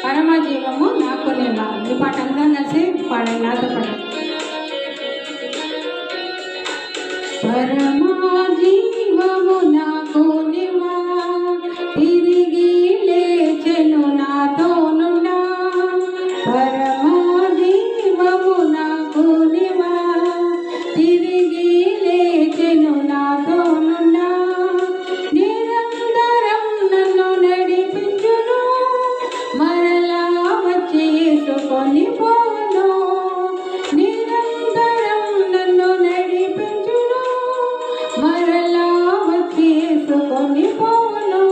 పరమజీవము నాకు నివా. ఈ పాట అందరం కలిసి పాడండి, నాతో పాటు. పరమజీవము నాకు నివా, తిరిగి లేచెను నాతోనున్నా. పరమజీవము నాకు నివా, తిరిగి లేచెను నాతోనున్నా. నిరంతరం నన్ను నడిపించును, మరలా వచ్చి యేసుకొని పోవును. నిరంతరం నన్ను నడిపించును, మరలా వచ్చి యేసుకొని పోవును.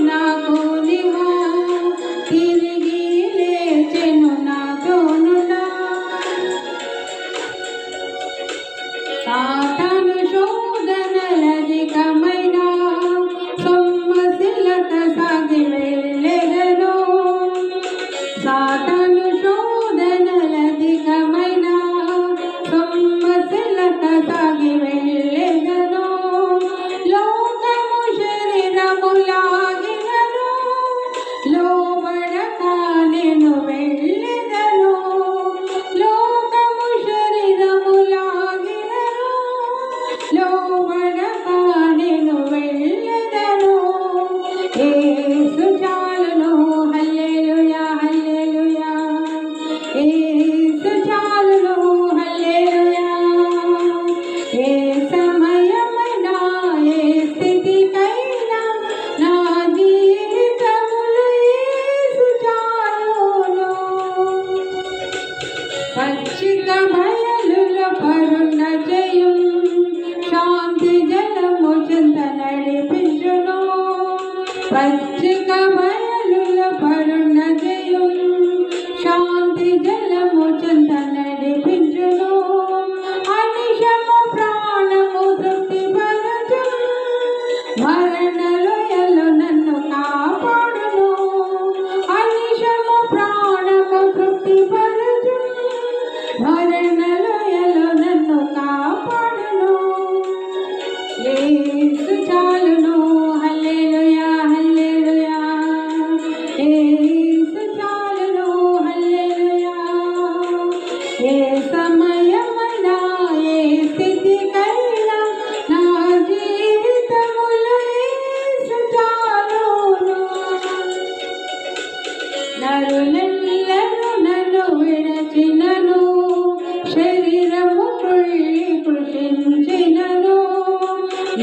నాకు నివా, తిరిగి లేచెను నాతోనున్నా. సాతాను శోధనలధికమైన సొమ్మసిల్లత సాగి వెళ్ళెదను. సాతాను శోధనలధికమైన సొమ్మసిల్లత సాగి వెళ్ళెదను. లోకము శరీరము లాగినను, లోబడక నేను వెళ్ళెదను. లోకము శరీరము లాగినను, లోబడక నేను వెళ్ళెదను. యేసు చాలును, హల్లెలూయా హల్లెలూయా. యేసు చాలును, హల్లెలూయా. ఏ సమయమైనా ఏ స్థితికైనా నా జీవితములో యేసు చాలును. పచ్చిక బయలులో పరుండ చేయుం, శాంతి జలము చెంత నడిపించును. పచ్చిక బయలులో పరుండ చేయుం, శాంతి జలము చెంత నడిపించును. అనిశము ప్రాణము తృప్తిపరచు, మరణలోయలో నన్ను కాపాడును. అనిశము ప్రాణము తృప్తిపరచు, మరణలోయలో నన్ను కాపాడును. యేసు చాలును, హల్లెలూయా హల్లెలూయా. యేసు చాలును, హల్లెలూయా. ఏ సమయమైనా ఏ స్థితికైనా నా జీవితములో యేసు చాలును. నరులెల్లరూ నన్ను విడచినను, శరీరము కృషించినను.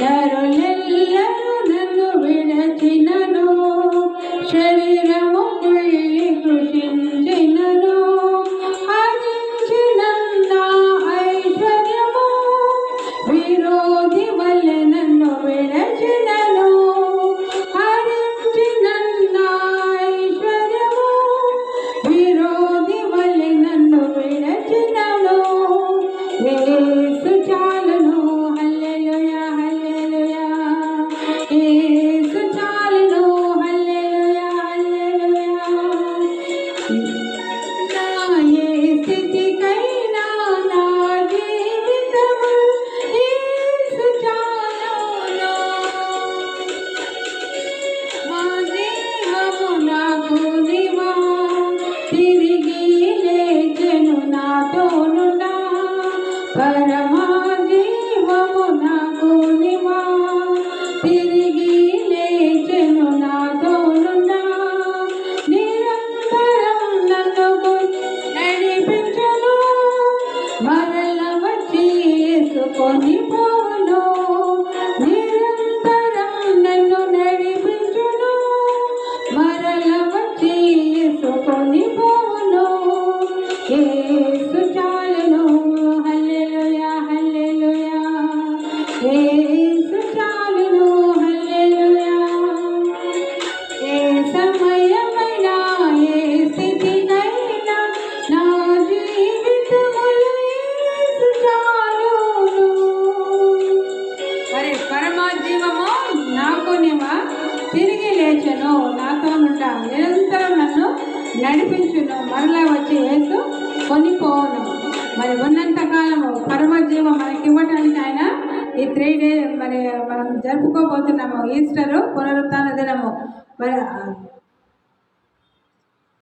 నరులెల్లరూ నన్ను విడచినను, శరీరము కృషించినను. హరించినన్న ఐశ్వర్యము విరోధి వలె నన్ను విడచినను. హరించినన్న ఐశ్వర్యము విరోధి వలె నన్ను విడచినను. యేసు చాలును, హల్లెలూయా హల్లెలూయా. యేసు చాలును, హల్లెలూయా హల్లెలూయా. నా ఏ స్థితికైనా నా జీవితము యేసు చాలును. మా జీవము నాకు నివా, తిరిగి లేచెను నాతోనున్నా. పరమజీవము నాకు నివా, తిరిగి లేచెను నాతోనున్నా. నిరంతరం నన్ను నడిపించును, మరల వచ్చి యేసుకొని పోవును. నిరంతరం నన్ను నడిపించును, మరల వచ్చి యేసుకొని పోవును. యేసు చాలును, హల్లెలూయా హల్లెలూయా. యేసు చాలును, హల్లెలూయా. ఏ సమయమైనా ఏ స్థితికైనా నా జీవితములో యేసు చాలును. మరి పరమజీవము నాకు నివా, తిరిగి లేచెను నాతోనుండా. నిరంతరం నన్ను నడిపించును, మరలా వచ్చి యేసు కొనిపోవును. మరి ఉన్నంత కాలము పరమజీవం మనకి ఇవ్వటానికి ఆయన ఈ 3 డే మరి మనం జరుపుకోబోతున్నాము ఈస్టరు పునరుత్థాన దినము మరి